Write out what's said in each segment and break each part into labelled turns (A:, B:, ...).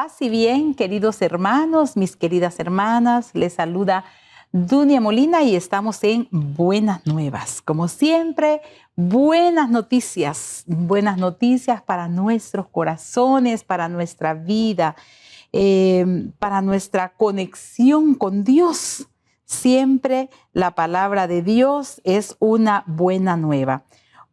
A: Paz y bien, queridos hermanos, mis queridas hermanas, les saluda Dunia Molina y estamos en Buenas Nuevas. Como siempre, buenas noticias para nuestros corazones, para nuestra vida, para nuestra conexión con Dios. Siempre la palabra de Dios es una buena nueva.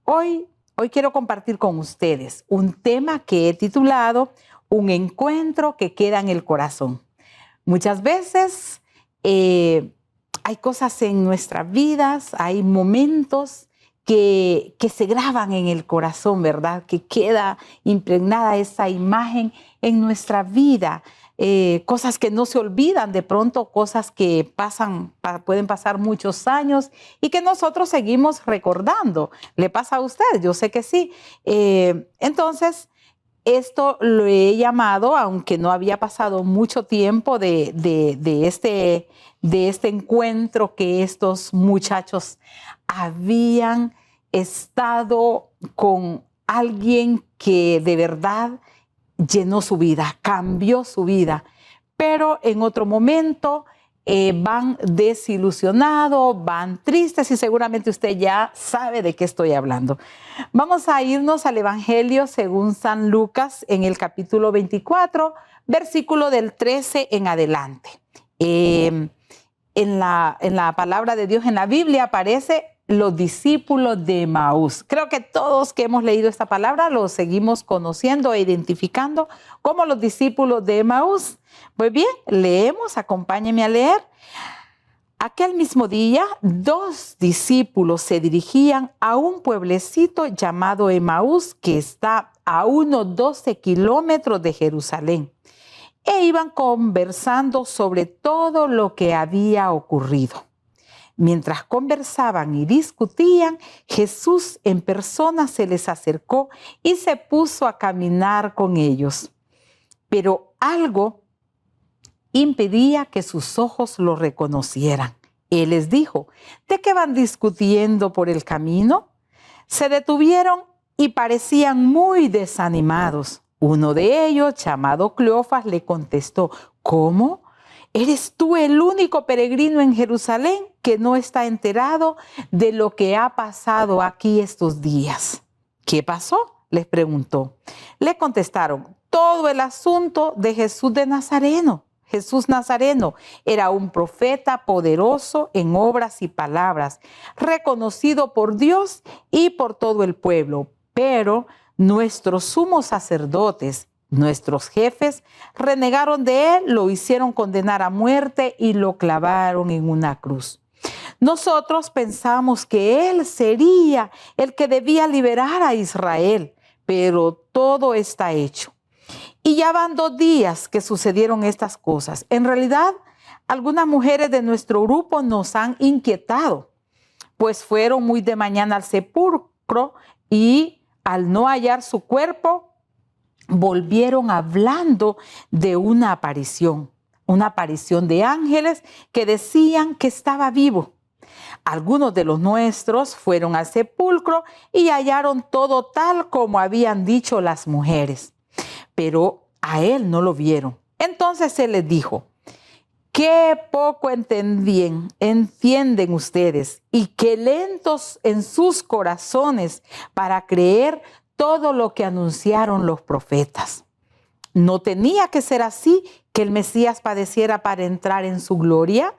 A: Hoy quiero compartir con ustedes un tema que he titulado Un encuentro que queda en el corazón. Muchas veces hay cosas en nuestras vidas, hay momentos que se graban en el corazón, ¿verdad? Que queda impregnada esa imagen en nuestra vida. Cosas que no se olvidan, de pronto cosas que pueden pasar muchos años y que nosotros seguimos recordando. ¿Le pasa a usted? Yo sé que sí. Entonces, esto lo he llamado, aunque no había pasado mucho tiempo de este encuentro que estos muchachos habían estado con alguien que de verdad llenó su vida, cambió su vida, pero en otro momento van desilusionados, van tristes y seguramente usted ya sabe de qué estoy hablando. Vamos a irnos al Evangelio según San Lucas en el capítulo 24, versículo del 13 en adelante. En la palabra de Dios, en la Biblia aparece los discípulos de Emaús. Creo que todos que hemos leído esta palabra los seguimos conociendo e identificando como los discípulos de Emaús. Pues bien, leemos, acompáñenme a leer. Aquel mismo día, 2 discípulos se dirigían a un pueblecito llamado Emaús, que está a unos 12 kilómetros de Jerusalén, e iban conversando sobre todo lo que había ocurrido. Mientras conversaban y discutían, Jesús en persona se les acercó y se puso a caminar con ellos. Pero algo impedía que sus ojos lo reconocieran. Él les dijo: ¿de qué van discutiendo por el camino? Se detuvieron y parecían muy desanimados. Uno de ellos, llamado Cleofas, le contestó: ¿cómo? ¿Eres tú el único peregrino en Jerusalén que no está enterado de lo que ha pasado aquí estos días? ¿Qué pasó?, les preguntó. Le contestaron: todo el asunto de Jesús de Nazareno. Jesús Nazareno era un profeta poderoso en obras y palabras, reconocido por Dios y por todo el pueblo. Pero nuestros sumos sacerdotes, nuestros jefes, renegaron de él, lo hicieron condenar a muerte y lo clavaron en una cruz. Nosotros pensamos que él sería el que debía liberar a Israel, pero todo está hecho. Y ya van 2 días que sucedieron estas cosas. En realidad, algunas mujeres de nuestro grupo nos han inquietado, pues fueron muy de mañana al sepulcro y al no hallar su cuerpo, volvieron hablando de una aparición de ángeles que decían que estaba vivo. Algunos de los nuestros fueron al sepulcro y hallaron todo tal como habían dicho las mujeres, pero a él no lo vieron. Entonces él les dijo: qué poco entienden ustedes y qué lentos en sus corazones para creer todo lo que anunciaron los profetas. ¿No tenía que ser así, que el Mesías padeciera para entrar en su gloria?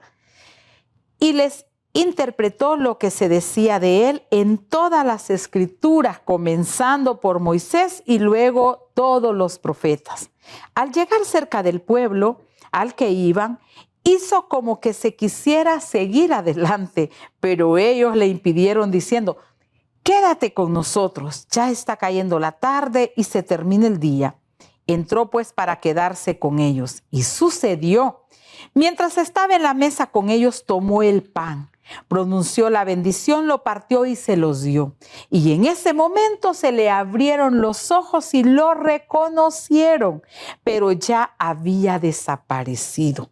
A: Y les interpretó lo que se decía de él en todas las escrituras, comenzando por Moisés y luego todos los profetas. Al llegar cerca del pueblo al que iban, hizo como que se quisiera seguir adelante, pero ellos le impidieron diciendo: quédate con nosotros, ya está cayendo la tarde y se termina el día. Entró pues para quedarse con ellos. Y sucedió: mientras estaba en la mesa con ellos, tomó el pan, pronunció la bendición, lo partió y se los dio. Y en ese momento se le abrieron los ojos y lo reconocieron, pero ya había desaparecido.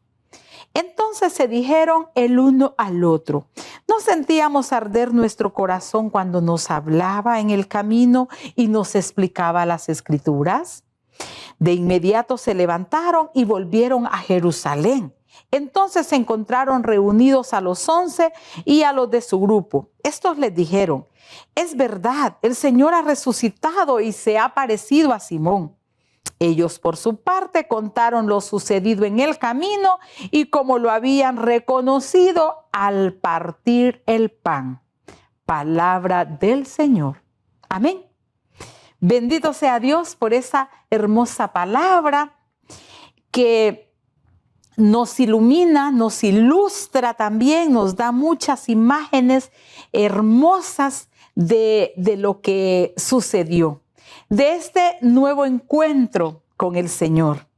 A: Entonces se dijeron el uno al otro: ¿no sentíamos arder nuestro corazón cuando nos hablaba en el camino y nos explicaba las escrituras? De inmediato se levantaron y volvieron a Jerusalén. Entonces se encontraron reunidos a los 11 y a los de su grupo. Estos les dijeron: es verdad, el Señor ha resucitado y se ha aparecido a Simón. Ellos, por su parte, contaron lo sucedido en el camino y cómo lo habían reconocido al partir el pan. Palabra del Señor. Amén. Bendito sea Dios por esa hermosa palabra que nos ilumina, nos ilustra también, nos da muchas imágenes hermosas de lo que sucedió, de este nuevo encuentro con el Señor.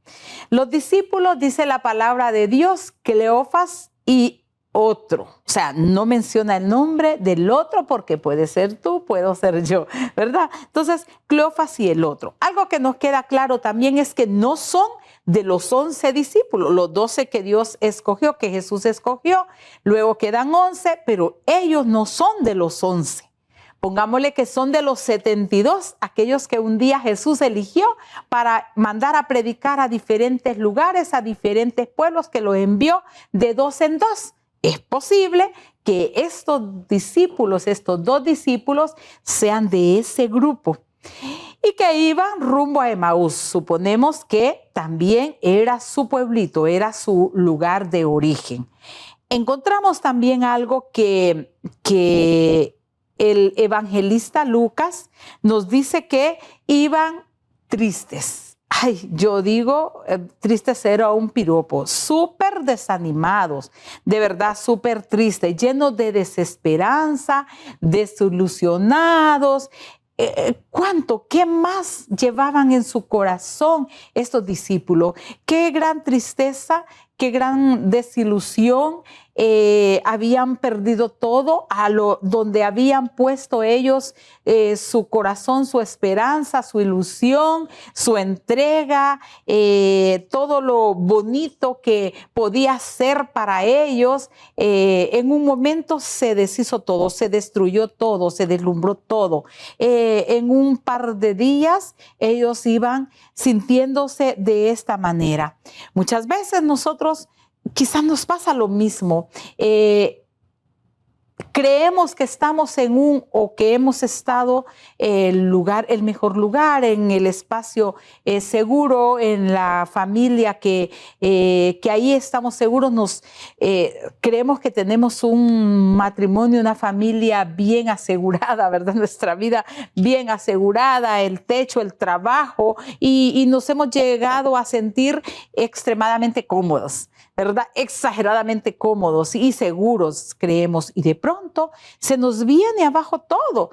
A: Los discípulos, dice la palabra de Dios, Cleofas y otro. O sea, no menciona el nombre del otro porque puede ser tú, puedo ser yo, ¿verdad? Entonces, Cleofas y el otro. Algo que nos queda claro también es que no son de los 11 discípulos, los 12 que Dios escogió, que Jesús escogió, luego quedan 11, pero ellos no son de los 11. Pongámosle que son de los 72, aquellos que un día Jesús eligió para mandar a predicar a diferentes lugares, a diferentes pueblos, que los envió de 2 en 2. Es posible que estos discípulos, estos 2 discípulos, sean de ese grupo y que iban rumbo a Emaús. Suponemos que también era su pueblito, era su lugar de origen. Encontramos también algo que el evangelista Lucas nos dice que iban tristes. Ay, yo digo, tristes era un piropo, súper desanimados, de verdad súper tristes, llenos de desesperanza, desilusionados. ¿Qué más llevaban en su corazón estos discípulos? Qué gran tristeza, qué gran desilusión. Habían perdido todo donde habían puesto ellos su corazón, su esperanza, su ilusión, su entrega, todo lo bonito que podía ser para ellos. En un momento se deshizo todo, se destruyó todo, se deslumbró todo. En un par de días ellos iban sintiéndose de esta manera. Muchas veces nosotros quizás nos pasa lo mismo. Creemos que estamos o que hemos estado el mejor lugar, en el espacio seguro, en la familia que ahí estamos seguros. Creemos que tenemos un matrimonio, una familia bien asegurada, ¿verdad? Nuestra vida bien asegurada, el techo, el trabajo, y nos hemos llegado a sentir extremadamente cómodos, ¿verdad? Exageradamente cómodos y seguros, creemos, y de pronto se nos viene abajo todo.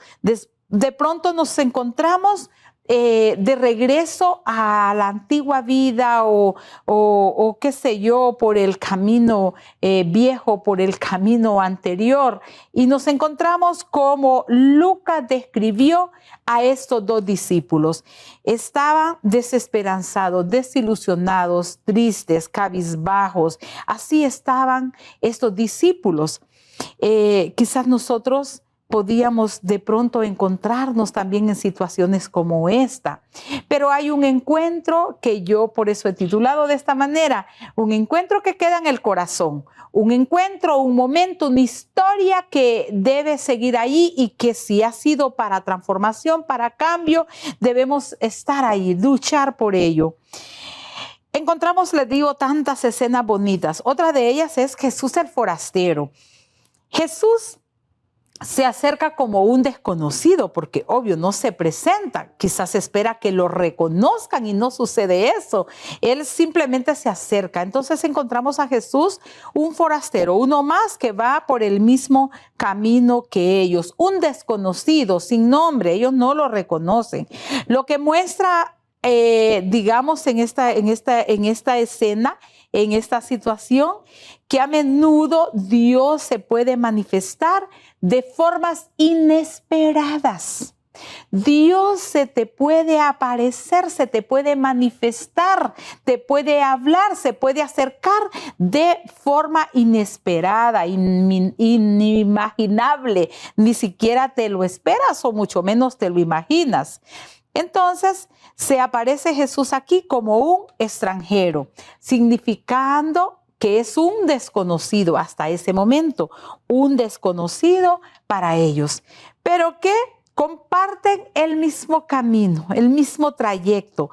A: De pronto nos encontramos de regreso a la antigua vida o qué sé yo, por el camino viejo, por el camino anterior, y nos encontramos como Lucas describió a estos 2 discípulos. Estaban desesperanzados, desilusionados, tristes, cabizbajos. Así estaban estos discípulos. Quizás nosotros podíamos de pronto encontrarnos también en situaciones como esta. Pero hay un encuentro que yo por eso he titulado de esta manera, un encuentro que queda en el corazón, un encuentro, un momento, una historia que debe seguir ahí y que si ha sido para transformación, para cambio, debemos estar ahí, luchar por ello. Encontramos, les digo, tantas escenas bonitas. Otra de ellas es Jesús el forastero. Jesús se acerca como un desconocido porque obvio no se presenta, quizás espera que lo reconozcan y no sucede eso. Él simplemente se acerca. Entonces encontramos a Jesús, un forastero, uno más que va por el mismo camino que ellos, un desconocido sin nombre, ellos no lo reconocen. Lo que muestra, digamos, en esta escena, en esta situación, que a menudo Dios se puede manifestar de formas inesperadas. Dios se te puede aparecer, se te puede manifestar, te puede hablar, se puede acercar de forma inesperada, inimaginable. Ni siquiera te lo esperas o mucho menos te lo imaginas. Entonces se aparece Jesús aquí como un extranjero, significando que es un desconocido hasta ese momento, un desconocido para ellos, pero que comparten el mismo camino, el mismo trayecto,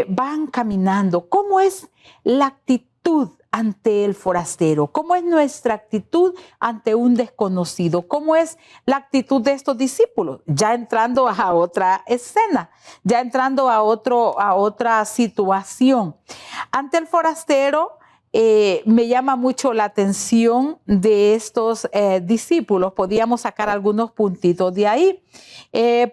A: van caminando. ¿Cómo es la actitud ante el forastero? ¿Cómo es nuestra actitud ante un desconocido? ¿Cómo es la actitud de estos discípulos? Ya entrando a otra escena, ya entrando a otra situación. Ante el forastero, me llama mucho la atención de estos discípulos. Podíamos sacar algunos puntitos de ahí.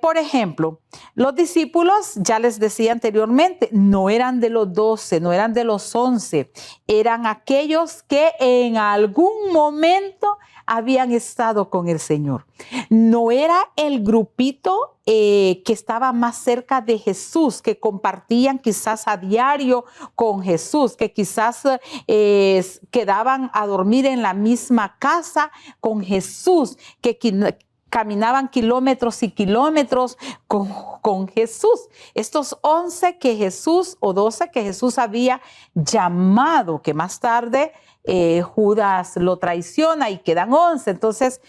A: Por ejemplo, los discípulos, ya les decía anteriormente, no eran de los 12, no eran de los 11, eran aquellos que en algún momento habían estado con el Señor. No era el grupito que estaba más cerca de Jesús, que compartían quizás a diario con Jesús, que quizás quedaban a dormir en la misma casa con Jesús, que caminaban kilómetros y kilómetros con Jesús. Estos 11 que Jesús, o 12 que Jesús había llamado, que más tarde Judas lo traiciona y quedan 11. Entonces,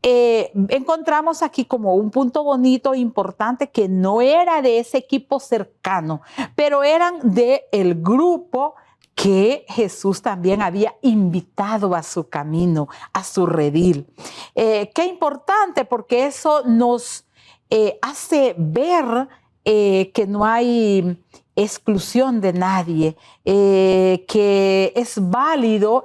A: encontramos aquí como un punto bonito, importante, que no era de ese equipo cercano, pero eran del grupo que Jesús también había invitado a su camino, a su redil. Qué importante, porque eso nos hace ver que no hay exclusión de nadie, que es válido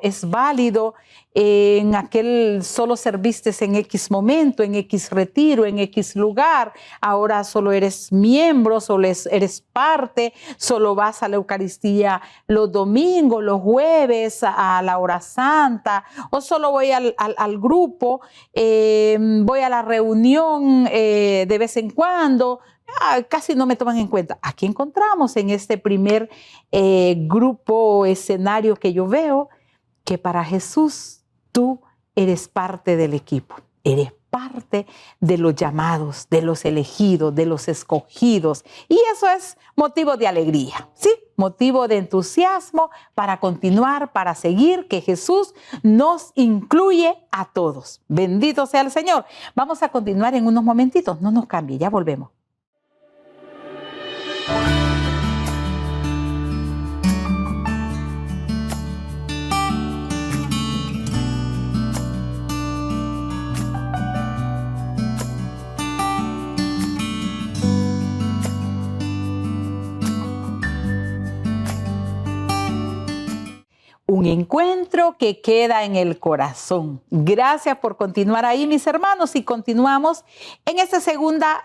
A: en aquel solo serviste en X momento, en X retiro, en X lugar, ahora solo eres miembro, solo eres parte, solo vas a la Eucaristía los domingos, los jueves, a la hora santa, o solo voy al grupo, voy a la reunión de vez en cuando. Casi no me toman en cuenta. Aquí encontramos en este primer grupo, escenario que yo veo, que para Jesús tú eres parte del equipo, eres parte de los llamados, de los elegidos, de los escogidos. Y eso es motivo de alegría, ¿sí? Motivo de entusiasmo para continuar, para seguir, que Jesús nos incluye a todos. Bendito sea el Señor. Vamos a continuar en unos momentitos. No nos cambie, ya volvemos. Un encuentro que queda en el corazón. Gracias por continuar ahí, mis hermanos, y continuamos en esta segunda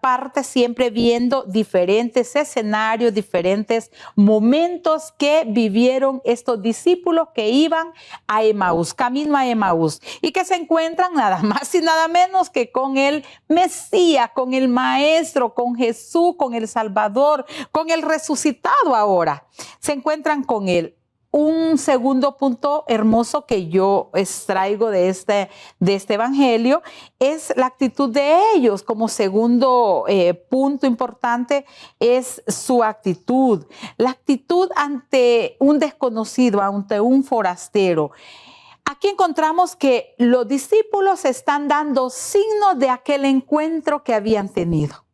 A: parte, siempre viendo diferentes escenarios, diferentes momentos que vivieron estos discípulos que iban a Emaús, camino a Emaús, y que se encuentran nada más y nada menos que con el Mesías, con el Maestro, con Jesús, con el Salvador, con el resucitado ahora. Se encuentran con él. Un segundo punto hermoso que yo extraigo de este evangelio es la actitud de ellos. Como segundo punto importante es su actitud. La actitud ante un desconocido, ante un forastero. Aquí encontramos que los discípulos están dando signos de aquel encuentro que habían tenido.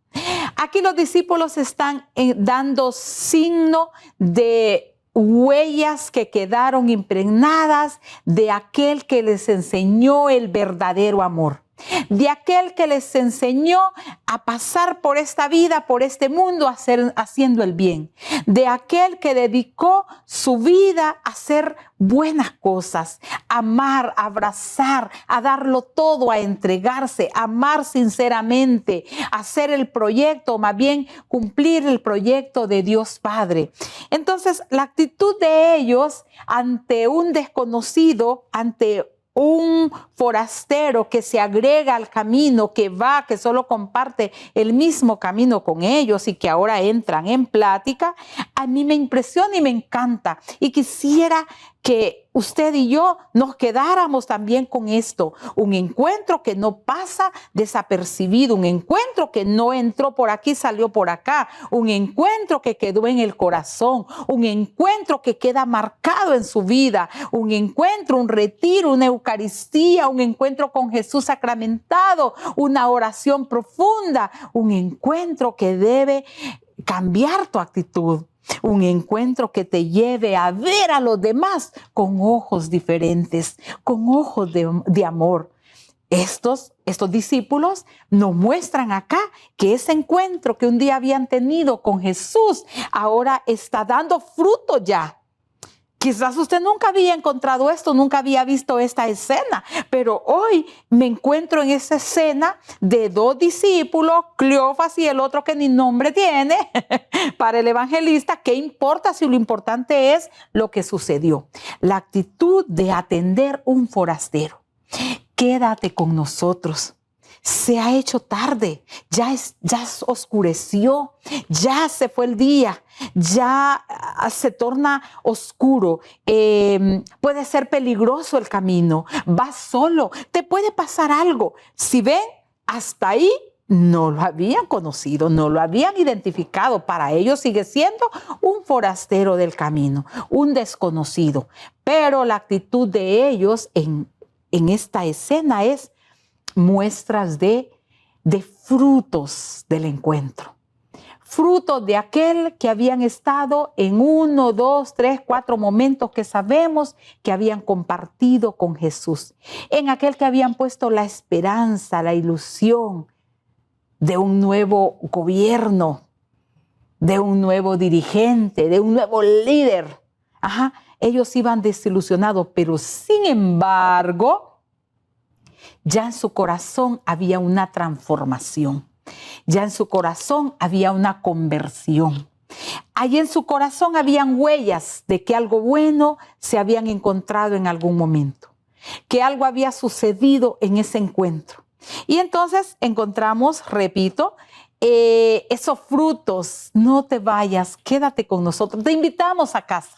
A: Aquí los discípulos están dando signo de huellas que quedaron impregnadas de aquel que les enseñó el verdadero amor, de aquel que les enseñó a pasar por esta vida, por este mundo, haciendo el bien, de aquel que dedicó su vida a hacer buenas cosas, a amar, a abrazar, a darlo todo, a entregarse, a amar sinceramente, a hacer el proyecto, más bien cumplir el proyecto de Dios Padre. Entonces, la actitud de ellos ante un desconocido, ante un forastero que se agrega al camino, que va, que solo comparte el mismo camino con ellos y que ahora entran en plática, a mí me impresiona y me encanta. Y quisiera que usted y yo nos quedáramos también con esto. Un encuentro que no pasa desapercibido, un encuentro que no entró por aquí, salió por acá, un encuentro que quedó en el corazón, un encuentro que queda marcado en su vida, un encuentro, un retiro, una Eucaristía, un encuentro con Jesús sacramentado, una oración profunda, un encuentro que debe cambiar tu actitud. Un encuentro que te lleve a ver a los demás con ojos diferentes, con ojos de amor. Estos discípulos nos muestran acá que ese encuentro que un día habían tenido con Jesús ahora está dando fruto ya. Quizás usted nunca había encontrado esto, nunca había visto esta escena, pero hoy me encuentro en esa escena de dos discípulos, Cleofas y el otro que ni nombre tiene, para el evangelista. ¿Qué importa si lo importante es lo que sucedió? La actitud de atender un forastero. Quédate con nosotros. Se ha hecho tarde, ya oscureció, ya se fue el día, ya se torna oscuro, puede ser peligroso el camino, vas solo, te puede pasar algo. Si ven, hasta ahí no lo habían conocido, no lo habían identificado. Para ellos sigue siendo un forastero del camino, un desconocido. Pero la actitud de ellos en esta escena es muestras de frutos del encuentro. Frutos de aquel que habían estado en 1, 2, 3, 4 momentos que sabemos que habían compartido con Jesús. En aquel que habían puesto la esperanza, la ilusión de un nuevo gobierno, de un nuevo dirigente, de un nuevo líder. Ellos iban desilusionados, pero sin embargo, ya en su corazón había una transformación. Ya en su corazón había una conversión. Allí en su corazón habían huellas de que algo bueno se habían encontrado en algún momento, que algo había sucedido en ese encuentro. Y entonces encontramos, repito, esos frutos. No te vayas, quédate con nosotros. Te invitamos a casa.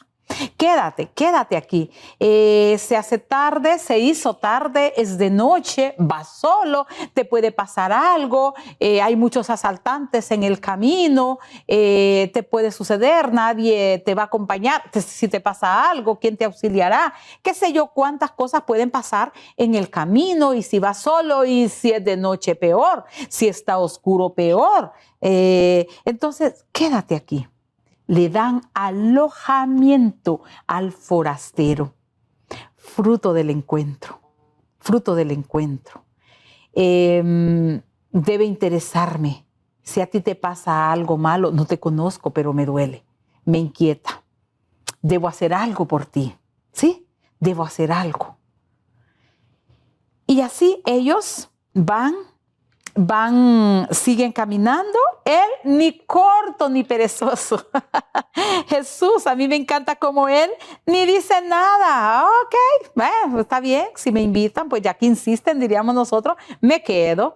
A: Quédate aquí. Se hace tarde, se hizo tarde, es de noche, vas solo, te puede pasar algo, hay muchos asaltantes en el camino, te puede suceder, nadie te va a acompañar. Si te pasa algo, ¿quién te auxiliará? Qué sé yo, cuántas cosas pueden pasar en el camino, y si vas solo, y si es de noche, peor, si está oscuro, peor. Entonces, quédate aquí. Le dan alojamiento al forastero. Fruto del encuentro. Fruto del encuentro. Debe interesarme. Si a ti te pasa algo malo, no te conozco, pero me duele, me inquieta. Debo hacer algo por ti. ¿Sí? Debo hacer algo. Y así ellos siguen caminando, él ni corto ni perezoso. Jesús, a mí me encanta como él ni dice nada. Ok, bueno, está bien, si me invitan, pues ya que insisten, diríamos nosotros, me quedo.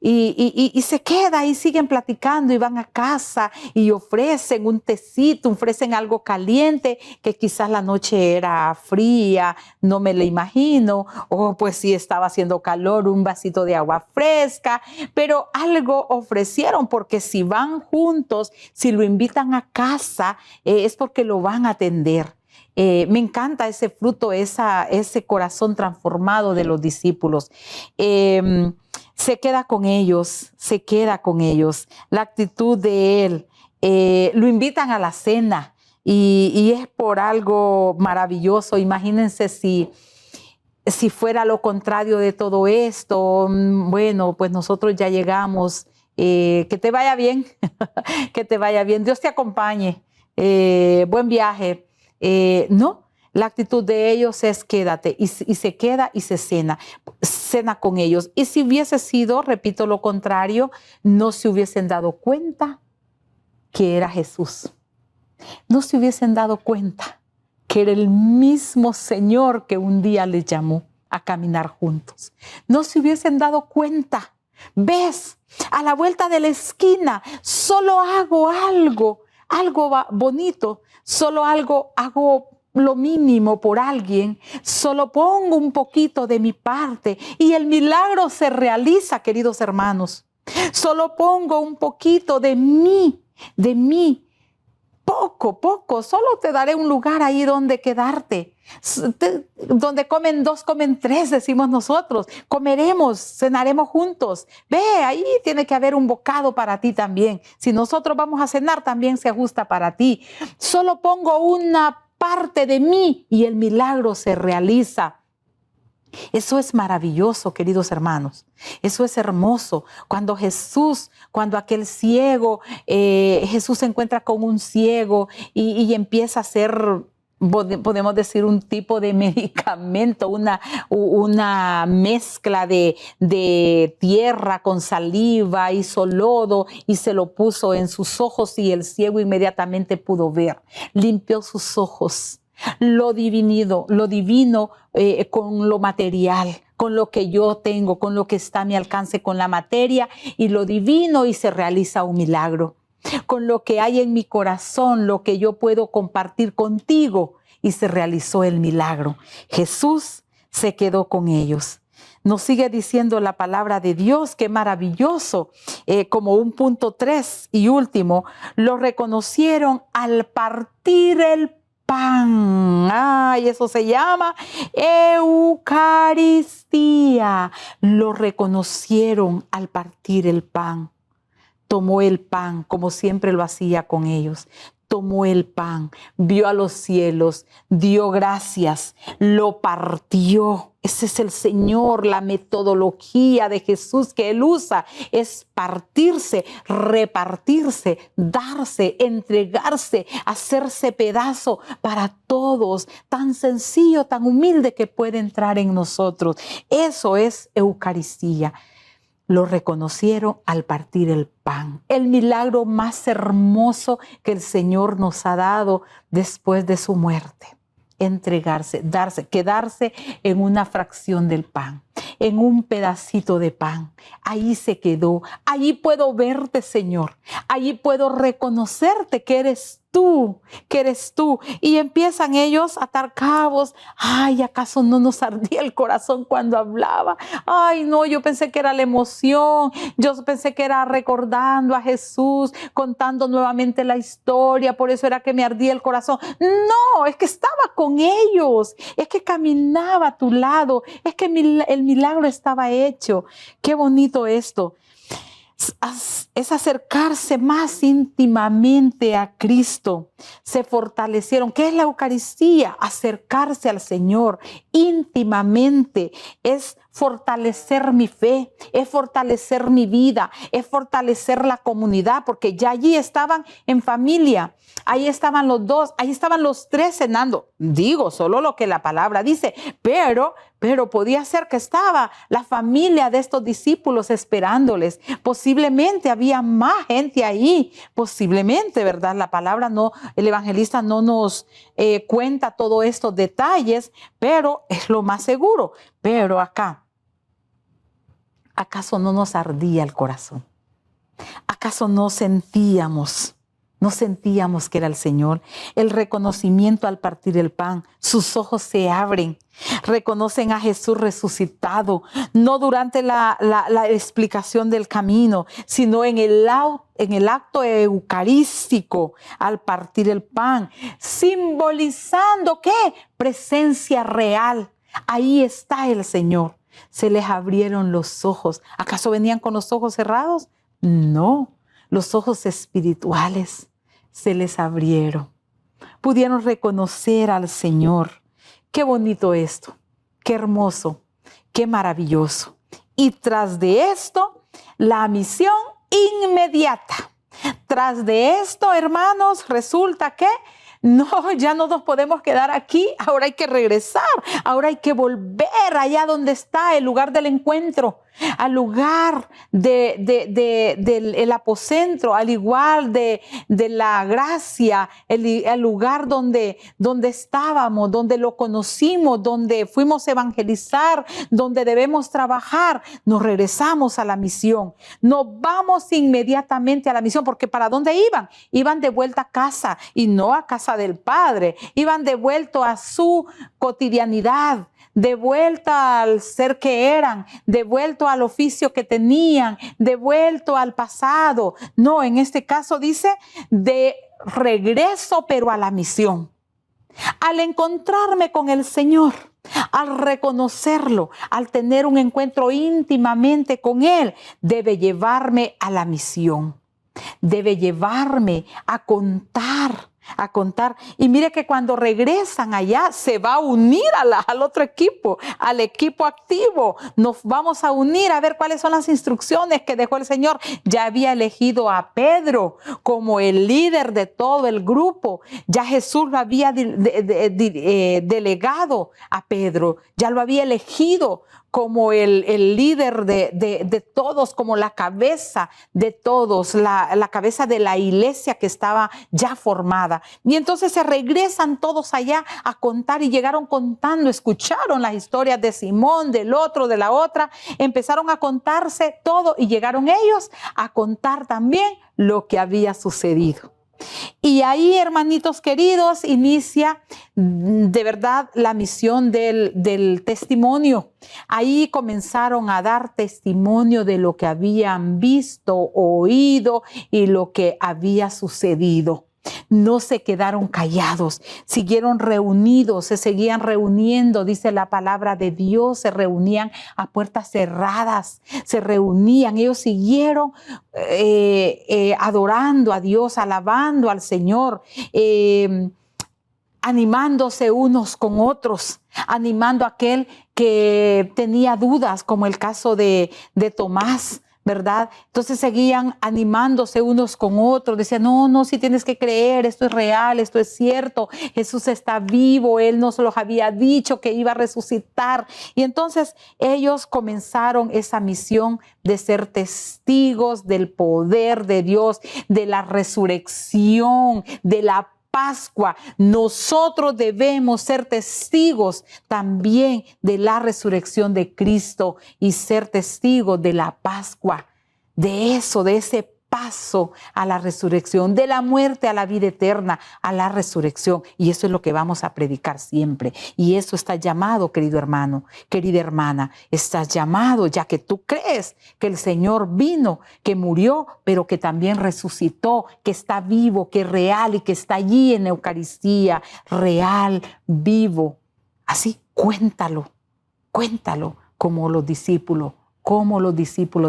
A: Y se queda y siguen platicando y van a casa y ofrecen un tecito, ofrecen algo caliente, que quizás la noche era fría, no me lo imagino, o pues si estaba haciendo calor, un vasito de agua fresca, pero algo ofrecieron, porque si van juntos, si lo invitan a casa, es porque lo van a atender. Me encanta ese fruto, ese corazón transformado de los discípulos. Se queda con ellos, la actitud de él. Lo invitan a la cena y es por algo maravilloso. Imagínense si fuera lo contrario de todo esto. Bueno, pues nosotros ya llegamos. Que te vaya bien, que te vaya bien. Dios te acompañe. Buen viaje. No, la actitud de ellos es quédate, y se queda y se cena con ellos. Y si hubiese sido, repito, lo contrario, no se hubiesen dado cuenta que era Jesús. No se hubiesen dado cuenta que era el mismo Señor que un día les llamó a caminar juntos. No se hubiesen dado cuenta. ¿Ves? A la vuelta de la esquina, solo hago algo bonito, solo hago lo mínimo por alguien, solo pongo un poquito de mi parte y el milagro se realiza, queridos hermanos. Solo pongo un poquito de mí, poco, solo te daré un lugar ahí donde quedarte. Donde comen dos, comen tres, decimos nosotros. Comeremos, cenaremos juntos. Ve, ahí tiene que haber un bocado para ti también. Si nosotros vamos a cenar, también se ajusta para ti. Solo pongo una parte de mí y el milagro se realiza. Eso es maravilloso, queridos hermanos. Eso es hermoso. Cuando aquel ciego, Jesús se encuentra con un ciego y empieza a hacer, podemos decir, un tipo de medicamento, una mezcla de tierra con saliva, hizo lodo y se lo puso en sus ojos y el ciego inmediatamente pudo ver. Limpió sus ojos. Lo divino con lo material, con lo que yo tengo, con lo que está a mi alcance, con la materia y lo divino, y se realiza un milagro. Con lo que hay en mi corazón, lo que yo puedo compartir contigo, y se realizó el milagro. Jesús se quedó con ellos. Nos sigue diciendo la palabra de Dios, qué maravilloso. Como un punto 3 y último, lo reconocieron al partir el pan. Ay, eso se llama Eucaristía. Lo reconocieron al partir el pan. Tomó el pan como siempre lo hacía con ellos. Tomó el pan, vio a los cielos, dio gracias, lo partió. Ese es el Señor, la metodología de Jesús que Él usa es partirse, repartirse, darse, entregarse, hacerse pedazo para todos. Tan sencillo, tan humilde que puede entrar en nosotros. Eso es Eucaristía. Lo reconocieron al partir el pan. El milagro más hermoso que el Señor nos ha dado después de su muerte. Entregarse, darse, quedarse en una fracción del pan, en un pedacito de pan. Ahí se quedó. Allí puedo verte, Señor. Allí puedo reconocerte que eres tú, que eres tú. Y empiezan ellos a atar cabos. Ay, ¿acaso no nos ardía el corazón cuando hablaba? Ay, no, yo pensé que era la emoción. Yo pensé que era recordando a Jesús, contando nuevamente la historia. Por eso era que me ardía el corazón. No, es que estaba con ellos. Es que caminaba a tu lado. Es que el milagro estaba hecho. Qué bonito esto. Es acercarse más íntimamente a Cristo. Se fortalecieron. ¿Qué es la Eucaristía? Acercarse al Señor íntimamente. Es fortalecer mi fe, es fortalecer mi vida, es fortalecer la comunidad, porque ya allí estaban en familia. Ahí estaban los dos, ahí estaban los tres cenando. Digo solo lo que la palabra dice, pero podía ser que estaba la familia de estos discípulos esperándoles. Posiblemente había más gente ahí, posiblemente, ¿verdad? La palabra no, el evangelista no nos cuenta todos estos detalles, pero es lo más seguro. Pero acá, ¿acaso no nos ardía el corazón? ¿Acaso no sentíamos que era el Señor? El reconocimiento al partir el pan, sus ojos se abren, reconocen a Jesús resucitado, no durante la explicación del camino, sino en el acto eucarístico al partir el pan, simbolizando ¿qué? Presencia real. Ahí está el Señor. Se les abrieron los ojos. ¿Acaso venían con los ojos cerrados? No, los ojos espirituales se les abrieron. Pudieron reconocer al Señor. Qué bonito esto, qué hermoso, qué maravilloso. Y tras de esto, la misión inmediata. Tras de esto, hermanos, resulta que no, ya no nos podemos quedar aquí, ahora hay que regresar, ahora hay que volver allá donde está el lugar del encuentro, al lugar del apocentro, al igual de la gracia, el lugar donde estábamos, donde lo conocimos, donde fuimos a evangelizar, donde debemos trabajar. Nos regresamos a la misión, nos vamos inmediatamente a la misión, porque ¿para dónde iban? Iban de vuelta a casa, y no a casa casa del Padre, iban de vuelta a su cotidianidad, de vuelta al ser que eran, de vuelta al oficio que tenían, de vuelta al pasado. No, en este caso dice de regreso, pero a la misión. Al encontrarme con el Señor, al reconocerlo, al tener un encuentro íntimamente con Él, debe llevarme a la misión. Debe llevarme a contar. Y mire que cuando regresan allá se va a unir al otro equipo, al equipo activo. Nos vamos a unir a ver cuáles son las instrucciones que dejó el Señor. Ya había elegido a Pedro como el líder de todo el grupo. Ya Jesús lo había delegado a Pedro. Ya lo había elegido como el líder de todos, como la cabeza de todos, la cabeza de la iglesia que estaba ya formada. Y entonces se regresan todos allá a contar y llegaron contando, escucharon las historias de Simón, del otro, de la otra, empezaron a contarse todo y llegaron ellos a contar también lo que había sucedido. Y ahí, hermanitos queridos, inicia de verdad la misión del testimonio. Ahí comenzaron a dar testimonio de lo que habían visto, oído y lo que había sucedido. No se quedaron callados, siguieron reunidos, se seguían reuniendo, dice la palabra de Dios, se reunían a puertas cerradas, se reunían, ellos siguieron adorando a Dios, alabando al Señor, animándose unos con otros, animando a aquel que tenía dudas, como el caso de Tomás, ¿verdad? Entonces seguían animándose unos con otros, decían, no, sí tienes que creer, esto es real, esto es cierto, Jesús está vivo, Él nos los había dicho que iba a resucitar. Y entonces ellos comenzaron esa misión de ser testigos del poder de Dios, de la resurrección, de la Pascua. Nosotros debemos ser testigos también de la resurrección de Cristo y ser testigos de la Pascua, de eso, de ese paso a la resurrección, de la muerte a la vida eterna, a la resurrección. Y eso es lo que vamos a predicar siempre. Y eso está llamado, querido hermano, querida hermana, estás llamado ya que tú crees que el Señor vino, que murió, pero que también resucitó, que está vivo, que es real y que está allí en la Eucaristía, real, vivo. Así, cuéntalo como los discípulos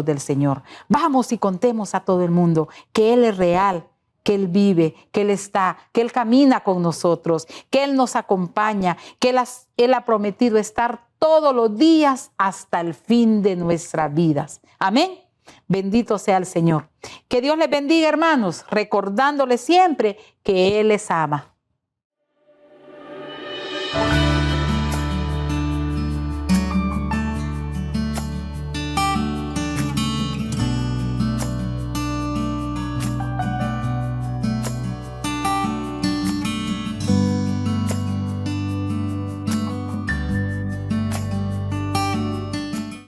A: del Señor. Vamos y contemos a todo el mundo que Él es real, que Él vive, que Él está, que Él camina con nosotros, que Él nos acompaña, que Él ha prometido estar todos los días hasta el fin de nuestras vidas. Amén. Bendito sea el Señor. Que Dios les bendiga, hermanos, recordándoles siempre que Él les ama.